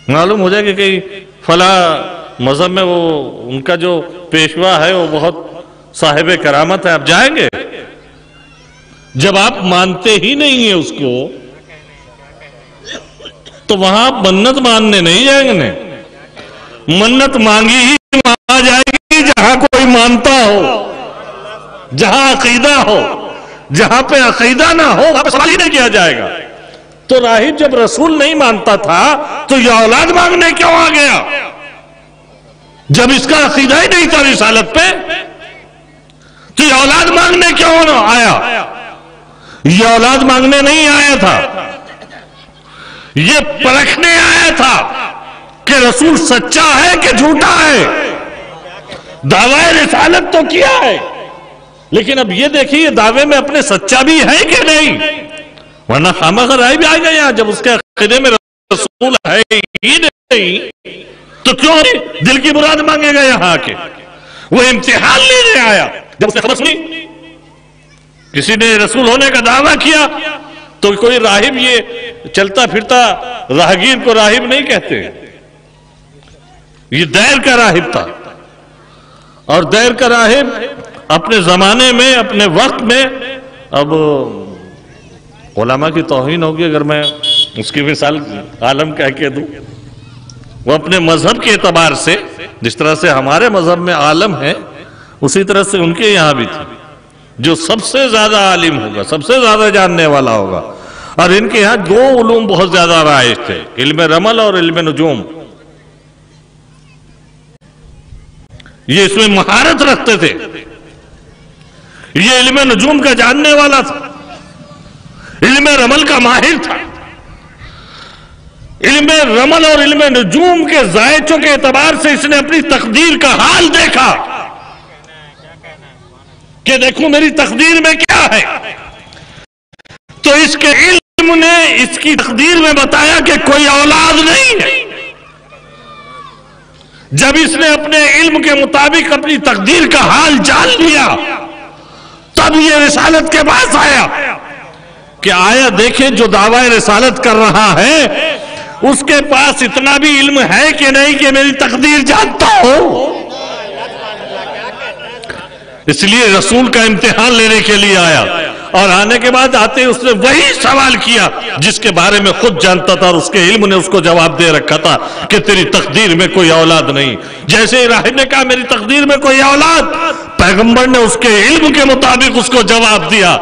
معلوم ہو جائے کہ کہیں فلاں مذہب میں وہ ان کا جو پیشوا ہے وہ بہت صاحب کرامت ہے، آپ جائیں گے؟ جب آپ مانتے ہی نہیں ہیں اس کو تو وہاں منت ماننے نہیں جائیں گے۔ منت مانگی ہی وہاں جائے گی جہاں کوئی مانتا ہو، جہاں عقیدہ ہو۔ جہاں پہ عقیدہ نہ ہو وہاں پہ سوال ہی نہیں کیا جائے گا۔ تو راہب جب رسول نہیں مانتا تھا تو یہ اولاد مانگنے کیوں آ گیا؟ جب اس کا عقیدہ ہی نہیں تھا رسالت پہ تو یہ اولاد مانگنے کیوں آیا؟ یہ اولاد مانگنے نہیں آیا تھا، یہ پرکھنے آیا تھا کہ رسول سچا ہے کہ جھوٹا ہے۔ دعویٰ رسالت تو کیا ہے، لیکن اب یہ دیکھیے دعوے میں اپنے سچا بھی ہے کہ نہیں، ورنہ خامخواہ رائے بھی آئے گا یہاں۔ جب اس کے عقیدے میں رسول ہے ہی نہیں تو کیوں دل کی مراد مانگے گا یہاں کے؟ وہ امتحان لینے آیا۔ جب اس نے خبر سنی کسی نے رسول ہونے کا دعویٰ کیا تو کوئی راہب یہ چلتا پھرتا راہگیر کو راہب نہیں کہتے، یہ دیر کا راہب تھا، اور دیر کا راہب اپنے زمانے میں اپنے وقت میں، اب علماء کی توہین ہوگی اگر میں اس کی مثال عالم کہہ کے دوں، وہ اپنے مذہب کے اعتبار سے جس طرح سے ہمارے مذہب میں عالم ہے اسی طرح سے ان کے یہاں بھی تھی، جو سب سے زیادہ عالم ہوگا، سب سے زیادہ جاننے والا ہوگا، اور ان کے یہاں دو علوم بہت زیادہ رائج تھے، علم رمل اور علم نجوم، یہ اس میں مہارت رکھتے تھے، یہ علم نجوم کا جاننے والا تھا، علم رمل کا ماہر تھا، علم رمل اور علم نجوم کے ذائچوں کے اعتبار سے اس نے اپنی تقدیر کا حال دیکھا کہ دیکھو میری تقدیر میں کیا ہے، تو اس کے علم نے اس کی تقدیر میں بتایا کہ کوئی اولاد نہیں ہے۔ جب اس نے اپنے علم کے مطابق اپنی تقدیر کا حال جان لیا تب یہ رسالت کے پاس آیا کہ آیا دیکھیں جو دعویٰ رسالت کر رہا ہے اس کے پاس اتنا بھی علم ہے کہ نہیں کہ میری تقدیر جانتا ہو۔ اس لیے رسول کا امتحان لینے کے لیے آیا، اور آنے کے بعد آتے اس نے وہی سوال کیا جس کے بارے میں خود جانتا تھا، اور اس کے علم نے اس کو جواب دے رکھا تھا کہ تیری تقدیر میں کوئی اولاد نہیں۔ جیسے راہب نے کہا میری تقدیر میں کوئی اولاد، پیغمبر نے اس کے علم کے مطابق اس کو جواب دیا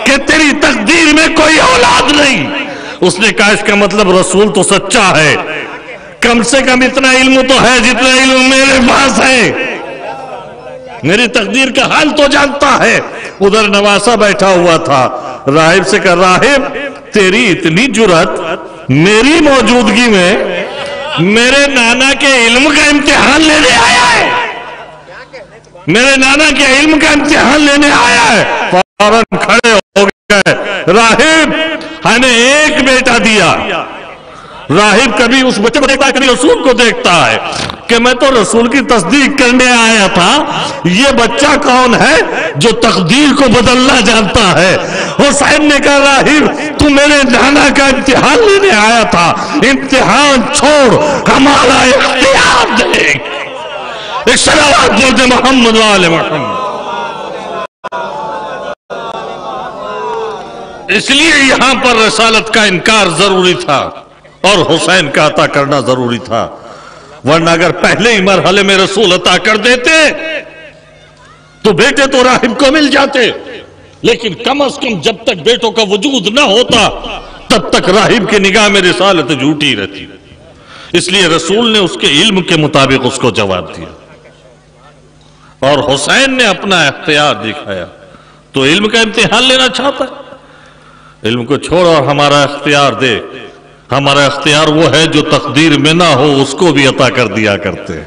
کہ تیری تقدیر میں کوئی اولاد نہیں۔ اس نے کہا اس کا مطلب رسول تو سچا ہے، کم سے کم اتنا علم تو ہے جتنا علم میرے پاس ہے، میری تقدیر کا حال تو جانتا ہے۔ ادھر نواسا بیٹھا ہوا تھا، راہب سے کہا راہب تیری اتنی جرأت میری موجودگی میں میرے نانا کے علم کا امتحان لینے آیا ہے، میرے نانا کے علم کا امتحان لینے آیا ہے۔ فوراً کھڑے ہو گئے، راہب ہمیں ایک بیٹا دیا۔ راہب کبھی اس بچے کو دیکھتا ہے، کبھی رسول کو دیکھتا ہے کہ میں تو رسول کی تصدیق کرنے آیا تھا، یہ بچہ کون ہے جو تقدیر کو بدلنا جانتا ہے۔ حسین نے کہا راہب تو میرے نانا کا امتحان لینے آیا تھا، امتحان چھوڑ ہمارا اختیار دیکھ۔ ایک صلوات بول دے محمد وآل محمد۔ اس لیے یہاں پر رسالت کا انکار ضروری تھا اور حسین کا عطا کرنا ضروری تھا، ورنہ اگر پہلے ہی مرحلے میں رسول عطا کر دیتے تو بیٹے تو راہب کو مل جاتے، لیکن کم از کم جب تک بیٹوں کا وجود نہ ہوتا تب تک راہب کی نگاہ میں رسالت جھوٹی رہتی۔ اس لیے رسول نے اس کے علم کے مطابق اس کو جواب دیا، اور حسین نے اپنا اختیار دکھایا۔ تو علم کا امتحان لینا چاہتا ہے، علم کو چھوڑ اور ہمارا اختیار دے۔ ہمارا اختیار وہ ہے جو تقدیر میں نہ ہو اس کو بھی عطا کر دیا کرتے ہیں۔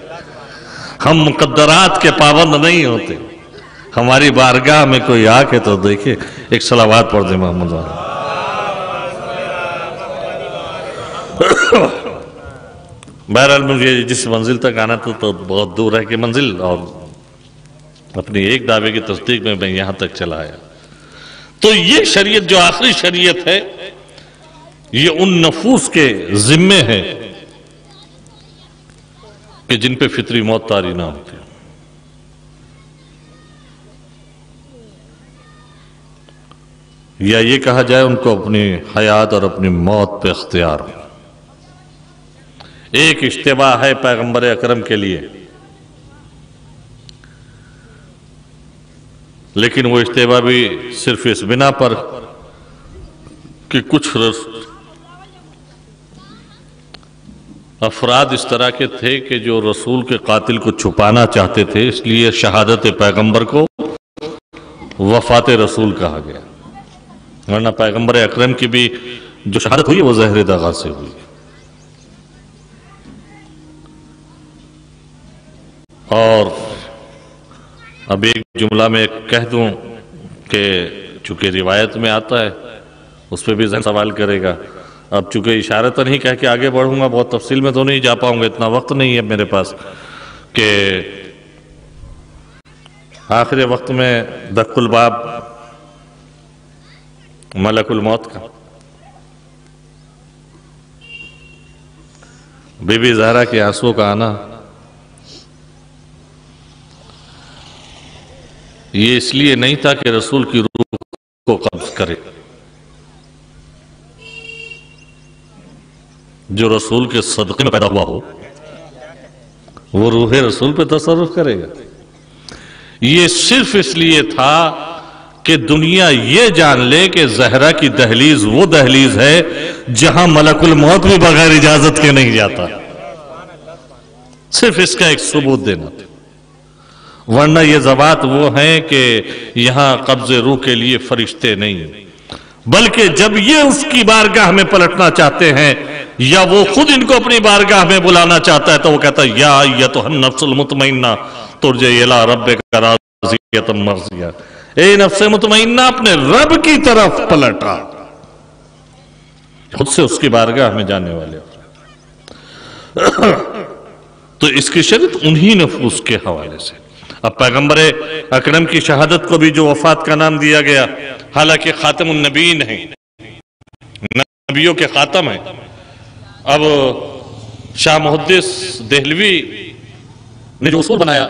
ہم مقدرات کے پابند نہیں ہوتے۔ ہماری بارگاہ میں کوئی آ کے تو دیکھے۔ ایک صلوات پڑھ دیں محمد والا۔ بہرحال مجھے جس منزل تک آنا تھا تو بہت دور ہے کہ منزل، اور اپنی ایک دعوے کی تصدیق میں یہاں تک چلا آیا۔ تو یہ شریعت جو آخری شریعت ہے یہ ان نفوس کے ذمے ہے کہ جن پہ فطری موت طاری نہ ہوتی، یا یہ کہا جائے ان کو اپنی حیات اور اپنی موت پہ اختیار ہو۔ ایک اشتباہ ہے پیغمبر اکرم کے لیے، لیکن وہ اشتباہ بھی صرف اس بنا پر کہ کچھ افراد اس طرح کے تھے کہ جو رسول کے قاتل کو چھپانا چاہتے تھے، اس لیے شہادت پیغمبر کو وفات رسول کہا گیا، ورنہ پیغمبر اکرم کی بھی جو شہادت ہوئی وہ زہر دغا سے ہوئی۔ اور اب ایک جملہ میں کہہ دوں کہ چونکہ روایت میں آتا ہے اس پہ بھی ذہن سوال کرے گا۔ اب چونکہ اشارتاً ہی کہہ کے آگے بڑھوں گا، بہت تفصیل میں تو نہیں جا پاؤں گا، اتنا وقت نہیں ہے میرے پاس، کہ آخر وقت میں دق الباب ملک الموت کا. بی بی زہرا کے آنسو کا آنا یہ اس لیے نہیں تھا کہ رسول کی روح کو قبض کرے. جو رسول کے صدقے میں پیدا ہوا ہو وہ روح رسول پہ تصرف کرے گا. یہ صرف اس لیے تھا کہ دنیا یہ جان لے کہ زہرا کی دہلیز وہ دہلیز ہے جہاں ملک الموت بھی بغیر اجازت کے نہیں جاتا. صرف اس کا ایک ثبوت دینا تھا. ورنہ یہ ذوات وہ ہیں کہ یہاں قبض روح کے لیے فرشتے نہیں، بلکہ جب یہ اس کی بارگاہ میں پلٹنا چاہتے ہیں یا وہ خود ان کو اپنی بارگاہ میں بلانا چاہتا ہے تو وہ کہتا ہے یا ایتھا النفس المطمئنہ ترجعی الی ربک راضیۃ مرضیہ. اے نفس مطمئنہ اپنے رب کی طرف پلٹا. خود سے اس کی بارگاہ میں جانے والے. تو اس کی شرط انہی نفوس کے حوالے سے. اب پیغمبر اکرم کی شہادت کو بھی جو وفات کا نام دیا گیا، حالانکہ خاتم النبیین ہیں، نبیوں کے خاتم ہیں. اب شاہ محدث دہلوی نے جو اصول بنایا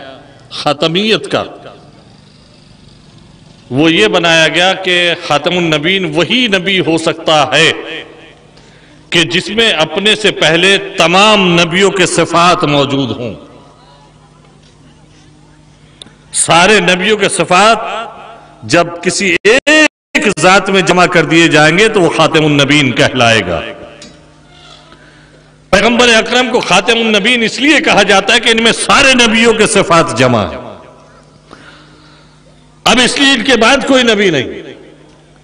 خاتمیت کا، وہ یہ بنایا گیا کہ خاتم النبیین وہی نبی ہو سکتا ہے کہ جس میں اپنے سے پہلے تمام نبیوں کے صفات موجود ہوں. سارے نبیوں کے صفات جب کسی ایک ذات میں جمع کر دیے جائیں گے تو وہ خاتم النبیین کہلائے گا. پیغمبر اکرم کو خاتم النبیین اس لیے کہا جاتا ہے کہ ان میں سارے نبیوں کے صفات جمع ہیں. اب اس لیے ان کے بعد کوئی نبی نہیں،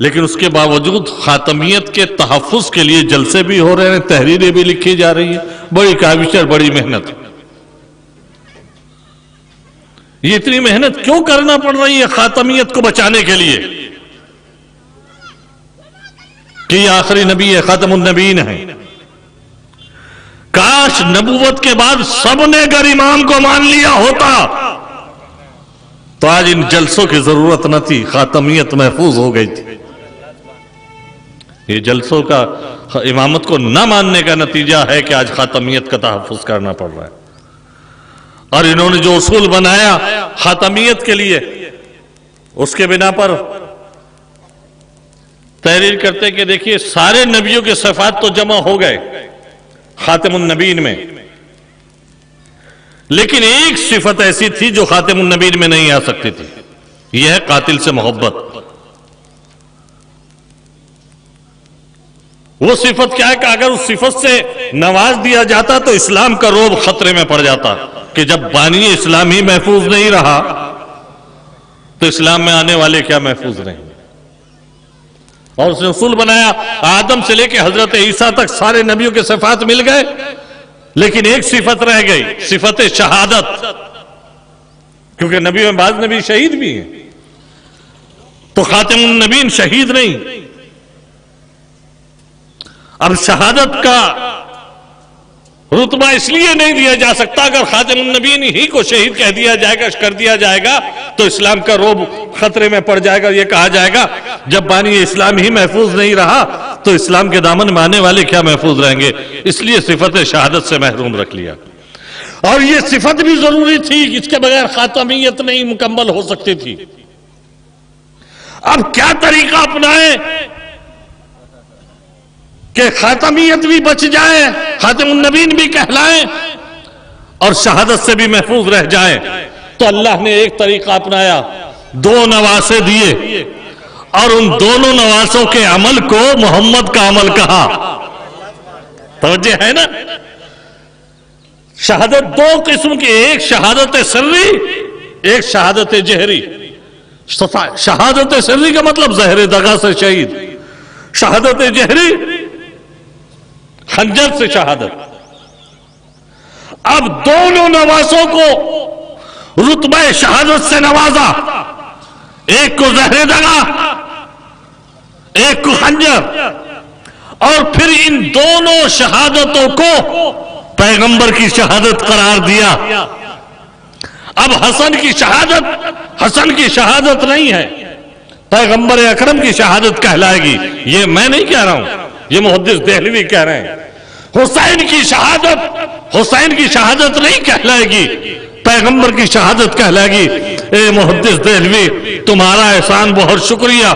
لیکن اس کے باوجود خاتمیت کے تحفظ کے لیے جلسے بھی ہو رہے ہیں، تحریریں بھی لکھی جا رہی ہیں. بڑی کاوش اور بڑی محنت. یہ اتنی محنت کیوں کرنا پڑ رہی ہے خاتمیت کو بچانے کے لیے کہ یہ آخری نبی ہے، خاتم النبیین ہے. کاش نبوت کے بعد سب نے اگر امام کو مان لیا ہوتا تو آج ان جلسوں کی ضرورت نہ تھی، خاتمیت محفوظ ہو گئی تھی. یہ جلسوں کا امامت کو نہ ماننے کا نتیجہ ہے کہ آج خاتمیت کا تحفظ کرنا پڑ رہا ہے. اور انہوں نے جو اصول بنایا خاتمیت کے لیے، اس کے بنا پر تحریر کرتے کہ دیکھیے سارے نبیوں کے صفات تو جمع ہو گئے خاتم النبیین میں، لیکن ایک صفت ایسی تھی جو خاتم النبیین میں نہیں آ سکتی تھی. یہ ہے قاتل سے محبت. وہ صفت کیا ہے کہ اگر اس صفت سے نواز دیا جاتا تو اسلام کا روب خطرے میں پڑ جاتا، کہ جب بانی اسلام ہی محفوظ نہیں رہا تو اسلام میں آنے والے کیا محفوظ رہیں. اور اس نے اصول بنایا آدم سے لے کے حضرت عیسیٰ تک سارے نبیوں کے صفات مل گئے، لیکن ایک صفت رہ گئی، صفت شہادت. کیونکہ نبیوں میں بعض نبی شہید بھی ہیں، تو خاتم النبیین شہید نہیں. اب شہادت کا رتبہ اس لیے نہیں دیا جا سکتا، اگر خاتم النبیین ہی کو شہید کہہ دیا جائے گا، کر دیا جائے گا تو اسلام کا روب خطرے میں پڑ جائے گا. یہ کہا جائے گا جب بانی اسلام ہی محفوظ نہیں رہا تو اسلام کے دامن میں آنے والے کیا محفوظ رہیں گے. اس لیے صفت شہادت سے محروم رکھ لیا. اور یہ صفت بھی ضروری تھی، اس کے بغیر خاتمیت نہیں مکمل ہو سکتی تھی. اب کیا طریقہ اپنائیں کہ خاتمیت بھی بچ جائے، خاتم النبیین بھی کہلائیں اور شہادت سے بھی محفوظ رہ جائیں. تو اللہ نے ایک طریقہ اپنایا، 2 نواسے دیے اور ان دونوں نواسوں کے عمل کو محمد کا عمل کہا. توجہ ہے نا؟ شہادت 2 قسم کی، ایک شہادت سری، ایک شہادت جہری. شہادت سری کا مطلب زہر دغا سے شہید، شہادت جہری خنجر سے شہادت. اب دونوں نواسوں کو رتبہ شہادت سے نوازا، ایک کو زہر دغا، ایک کو خنجر. اور پھر ان دونوں شہادتوں کو پیغمبر کی شہادت قرار دیا. اب حسن کی شہادت نہیں ہے، پیغمبر اکرم کی شہادت کہلائے گی. یہ میں نہیں کہہ رہا ہوں، یہ محدث دہلوی کہہ رہے ہیں. حسین کی شہادت نہیں کہلائے گی، پیغمبر کی شہادت کہلائے گی. اے محدث دہلوی، تمہارا احسان بہت شکریہ،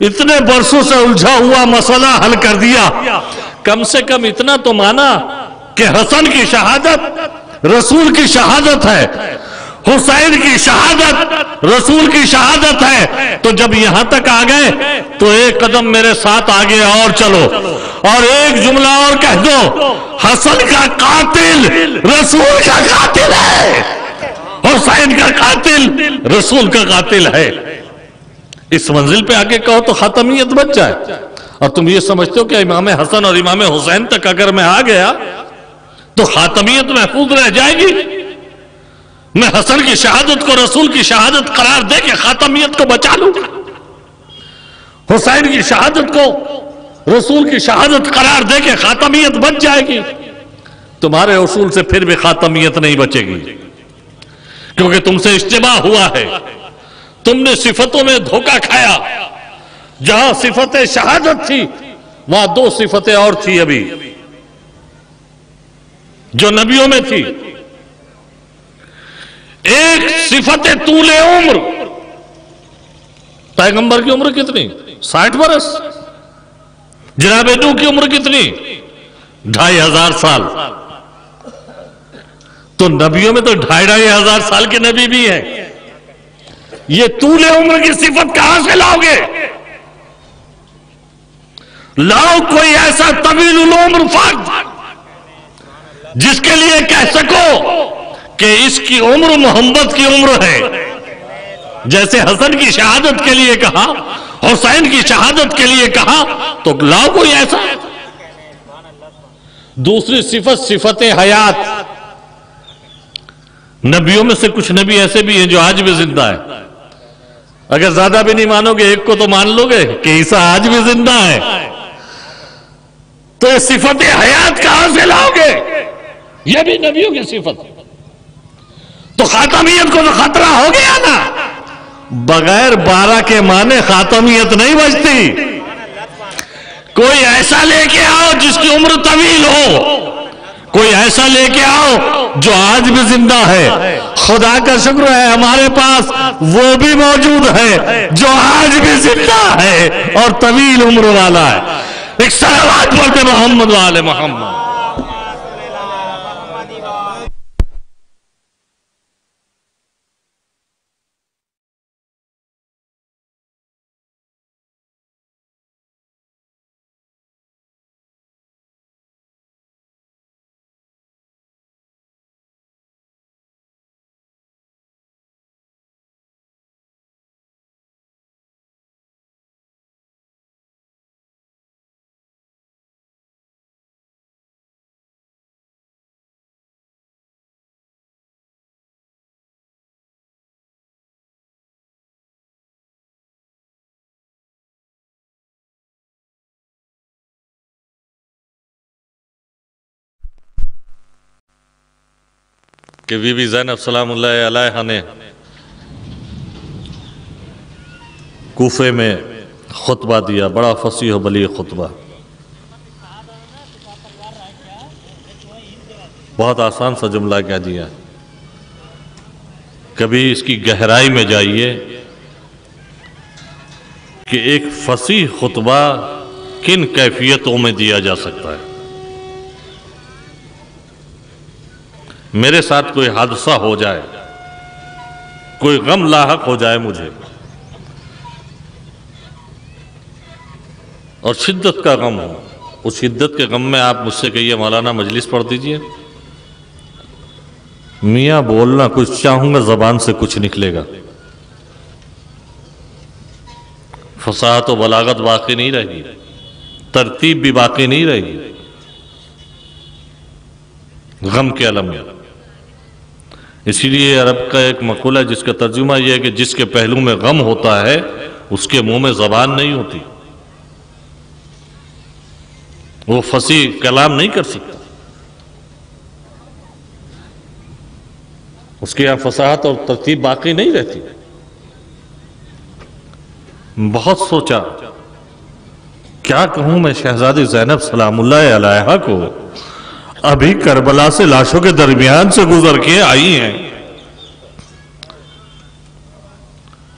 اتنے برسوں سے الجھا ہوا مسئلہ حل کر دیا. کم سے کم اتنا تو مانا کہ حسن کی شہادت رسول کی شہادت ہے، حسین کی شہادت رسول کی شہادت ہے. تو جب یہاں تک آ گئے تو ایک قدم میرے ساتھ آگے اور چلو، اور ایک جملہ اور کہہ دو، حسن کا قاتل رسول کا قاتل ہے، حسین کا قاتل رسول کا قاتل ہے. اس منزل پہ آگے کہو تو خاتمیت بچ جائے. اور تم یہ سمجھتے ہو کہ امام حسن اور امام حسین تک اگر میں آ گیا تو خاتمیت محفوظ رہ جائے گی؟ میں حسن کی شہادت کو رسول کی شہادت قرار دے کے خاتمیت کو بچا لوں گا، حسین کی شہادت کو رسول کی شہادت قرار دے کے خاتمیت بچ جائے گی. تمہارے اصول سے پھر بھی خاتمیت نہیں بچے گی، کیونکہ تم سے اشتباہ ہوا ہے. تم نے صفتوں میں دھوکہ کھایا. جہاں صفت شہادت تھی وہاں دو صفتیں اور تھی ابھی جو نبیوں میں تھی. ایک صفت طول عمر. پیغمبر کی عمر کتنی؟ 60 برس. جناب نوح کی عمر کتنی؟ 2500 سال. تو نبیوں میں تو 2500 سال کے نبی بھی ہیں. یہ طول عمر کی صفت کہاں سے لاؤ گے؟ لاؤ کوئی ایسا طویل العمر فرد جس کے لیے کہہ سکو کہ اس کی عمر محمد کی عمر ہے. جیسے حسن کی شہادت کے لیے کہا، حسین کی شہادت کے لیے کہا، تو لاؤ کوئی ایسا. دوسری صفت، صفت حیات. نبیوں میں سے کچھ نبی ایسے بھی ہیں جو آج بھی زندہ ہے. اگر زیادہ بھی نہیں مانو گے، ایک کو تو مان لو گے کہ عیسیٰ آج بھی زندہ ہے. تو یہ صفت حیات کہاں سے لاؤ گے؟ یہ بھی نبیوں کی صفت. تو خاتمیت کو تو خطرہ ہو گیا نا. بغیر 12 کے معنی خاتمیت نہیں بچتی. کوئی ایسا لے کے آؤ جس کی عمر طویل ہو، کوئی ایسا لے کے آؤ جو آج بھی زندہ ہے. خدا کا شکر ہے ہمارے پاس وہ بھی موجود ہے جو آج بھی زندہ ہے اور طویل عمر والا ہے. ایک صلوات پڑھتے محمد وآل محمد. کہ بی بی زینب سلام اللہ علیہا نے کوفے میں خطبہ دیا، بڑا فصیح و بلیغ خطبہ. بہت آسان سا جملہ کہہ دیا. کبھی اس کی گہرائی میں جائیے کہ ایک فصیح خطبہ کن کیفیتوں میں دیا جا سکتا ہے. میرے ساتھ کوئی حادثہ ہو جائے، کوئی غم لاحق ہو جائے مجھے، اور شدت کا غم ہو، اس شدت کے غم میں آپ مجھ سے کہیے مولانا مجلس پڑھ دیجئے. میاں بولنا کچھ چاہوں گا، زبان سے کچھ نکلے گا، فصاحت و بلاغت باقی نہیں رہے گی، ترتیب بھی باقی نہیں رہے گی. غم کے عالم میں. اسی لیے عرب کا ایک مقولہ ہے جس کا ترجمہ یہ ہے کہ جس کے پہلو میں غم ہوتا ہے اس کے منہ میں زبان نہیں ہوتی، وہ فصیح کلام نہیں کر سکتا. اس کے یہاں فصاحت اور ترتیب باقی نہیں رہتی. بہت سوچا کیا کہوں میں شہزادی زینب سلام اللہ علیہا کو، ابھی کربلا سے لاشوں کے درمیان سے گزر کے آئی ہیں،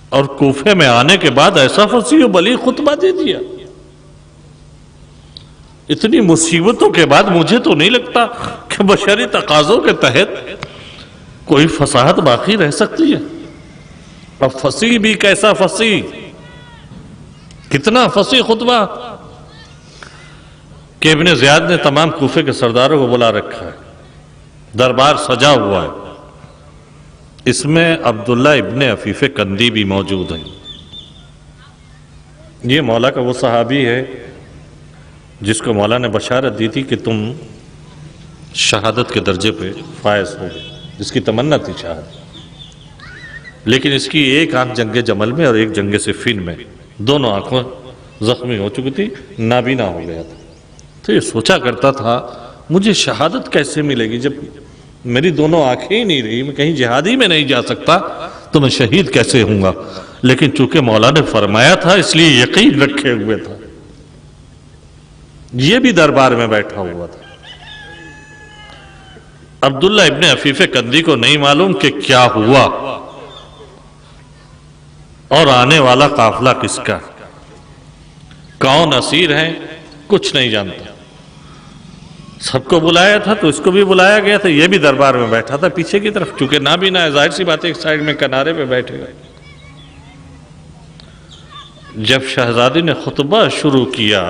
اور کوفے میں آنے کے بعد ایسا فصیح و بلیغ خطبہ دے دیا۔ اتنی مصیبتوں کے بعد مجھے تو نہیں لگتا کہ بشری تقاضوں کے تحت کوئی فصاحت باقی رہ سکتی ہے۔ اب فصیح بھی کیسا فصیح، کتنا فصیح خطبہ کہ ابن زیاد نے تمام کوفے کے سرداروں کو بلا رکھا ہے، دربار سجا ہوا ہے، اس میں عبداللہ ابن عفیف کندی بھی موجود ہیں۔ یہ مولا کا وہ صحابی ہے جس کو مولا نے بشارت دی تھی کہ تم شہادت کے درجے پہ فائز ہو گئے، جس کی تمنا تھی شہادت، لیکن اس کی ایک آنکھ جنگ جمل میں اور ایک جنگ صفین میں دونوں آنکھوں زخمی ہو چکی تھی، نابینا ہو گیا تھا۔ تو یہ سوچا کرتا تھا مجھے شہادت کیسے ملے گی جب میری دونوں آنکھیں ہی نہیں رہی، میں کہیں جہادی میں نہیں جا سکتا تو میں شہید کیسے ہوں گا؟ لیکن چونکہ مولا نے فرمایا تھا اس لیے یقین رکھے ہوئے تھا۔ یہ بھی دربار میں بیٹھا ہوا تھا۔ عبداللہ ابن عفیف کندی کو نہیں معلوم کہ کیا ہوا اور آنے والا قافلہ کس کا، کون اسیر ہیں، کچھ نہیں جانتا۔ سب کو بلایا تھا تو اس کو بھی بلایا گیا تھا، یہ بھی دربار میں بیٹھا تھا پیچھے کی طرف، چونکہ نابینا ہے، ظاہر سی بات ہے ایک سائیڈ میں کنارے پہ بیٹھے گئے۔ جب شہزادی نے خطبہ شروع کیا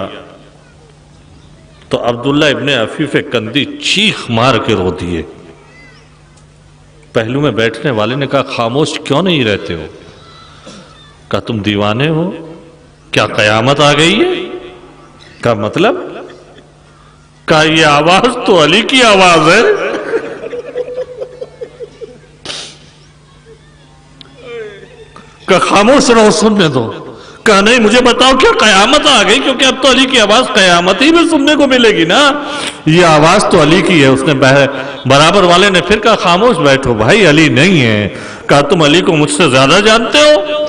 تو عبداللہ ابن عفیف کندی چیخ مار کے رو دیے۔ پہلو میں بیٹھنے والے نے کہا خاموش کیوں نہیں رہتے ہو؟ کہا تم دیوانے ہو کیا، قیامت آ گئی ہے؟ کہا مطلب؟ کہا یہ آواز تو علی کی آواز ہے۔ کہا خاموش رہو، سننے دو۔ کہا نہیں مجھے بتاؤ کیا قیامت آ گئی، کیونکہ اب تو علی کی آواز قیامت ہی میں سننے کو ملے گی نا، یہ آواز تو علی کی ہے۔ اس نے برابر والے نے پھر کہا خاموش بیٹھو بھائی، علی نہیں ہے۔ کہا تم علی کو مجھ سے زیادہ جانتے ہو؟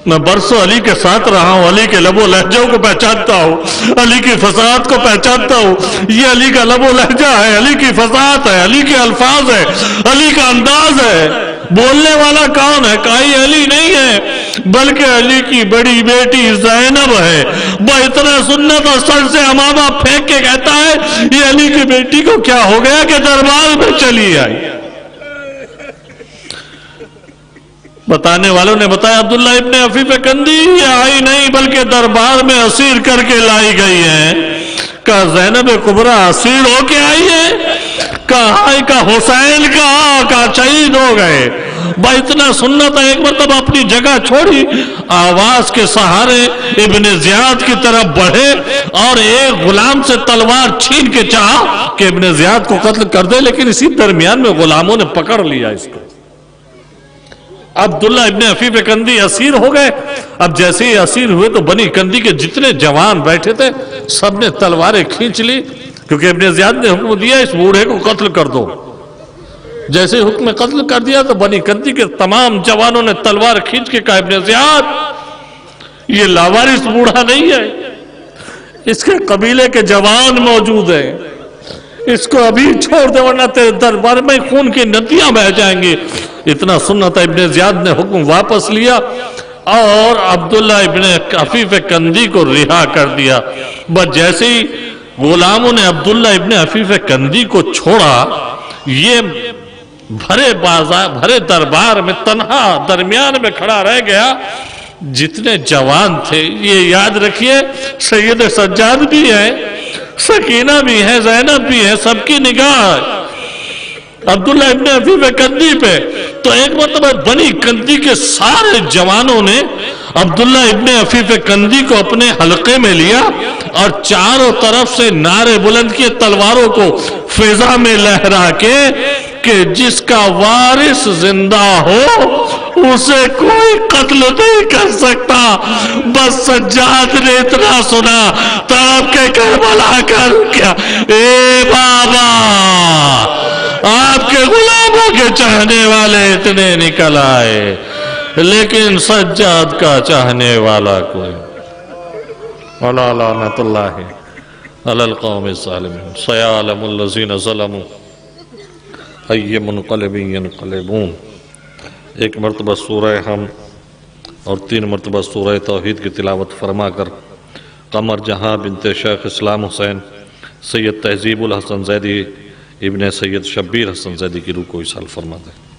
میں برسوں علی کے ساتھ رہا ہوں، علی کے لب و لہجوں کو پہچانتا ہوں، علی کی فصاحت کو پہچانتا ہوں۔ یہ علی کا لب و لہجہ ہے، علی کی فصاحت ہے، علی کے الفاظ ہے، علی کا انداز ہے۔ بولنے والا کون ہے؟ کہا یہ علی نہیں ہے بلکہ علی کی بڑی بیٹی زینب ہے۔ وہ اتنا سنت اور سر سے امامہ پھینک کے کہتا ہے یہ علی کی بیٹی کو کیا ہو گیا کہ دربار میں چلی آئی؟ بتانے والوں نے بتایا عبداللہ ابن عفیف کندی یہ آئی نہیں بلکہ دربار میں اسیر کر کے لائی گئی ہے۔ کہا زینب کبریٰ اسیر ہو کے آئی ہے؟ کہا حسین کہا شہید ہو گئے۔ با اتنا سنت ہے، ایک مرتبہ اپنی جگہ چھوڑی، آواز کے سہارے ابن زیاد کی طرف بڑھے اور ایک غلام سے تلوار چھین کے چاہا کہ ابن زیاد کو قتل کر دے، لیکن اسی درمیان میں غلاموں نے پکڑ لیا اس کو۔ عبداللہ ابن عفیف کندی اسیر ہو گئے۔ اب جیسے ہی اسیر ہوئے تو بنی کندی کے جتنے جوان بیٹھے تھے سب نے تلواریں کھینچ لی، کیونکہ ابن زیاد نے حکم دیا اس بوڑھے کو قتل کر دو۔ جیسے حکم قتل کر دیا تو بنی کندی کے تمام جوانوں نے تلوار کھینچ کے کہا ابن زیاد یہ لاوارث بوڑھا نہیں ہے، اس کے قبیلے کے جوان موجود ہیں، اس کو ابھی چھوڑ دے ورنہ تیرے دربار میں خون کی ندیاں بہہ جائیں گی۔ اتنا سننا تھا، ابن زیاد نے حکم واپس لیا اور عبداللہ ابن عفیف کندی کو رہا کر دیا۔ بس جیسے ہی غلاموں نے عبداللہ ابن عفیف کندی کو چھوڑا، یہ بھرے دربار میں تنہا درمیان میں کھڑا رہ گیا۔ جتنے جوان تھے یہ یاد رکھیے، سید سجاد بھی ہے، سکینہ بھی ہے، زینب بھی ہے، سب کی نگاہ عبداللہ ابن عفیف کندی پہ۔ تو ایک مرتبہ بنی کندی کے سارے جوانوں نے عبداللہ ابن عفیف کندی کو اپنے حلقے میں لیا اور چاروں طرف سے نعرے بلند کیے، تلواروں کو فضا میں لہرا کے کہ جس کا وارث زندہ ہو اسے کوئی قتل نہیں کر سکتا۔ بس سجاد نے اتنا سنا تڑپ کے کربلا کر کیا، اے بابا آپ کے غلاموں کے چاہنے والے اتنے نکل آئے، لیکن سجاد کا چاہنے والا کوئی ولا لعنت اللہ علی القوم الظالمین سیعلم الذین ظلموا ای منقلب ینقلبون۔ ایک مرتبہ سورہ حمد اور 3 مرتبہ سورہ توحید کی تلاوت فرما کر قمر جہاں بنت شیخ اسلام حسین سید تہذیب الحسن زیدی ابن سید شبیر حسن زیدی کی روح کو ایصال فرما دیں۔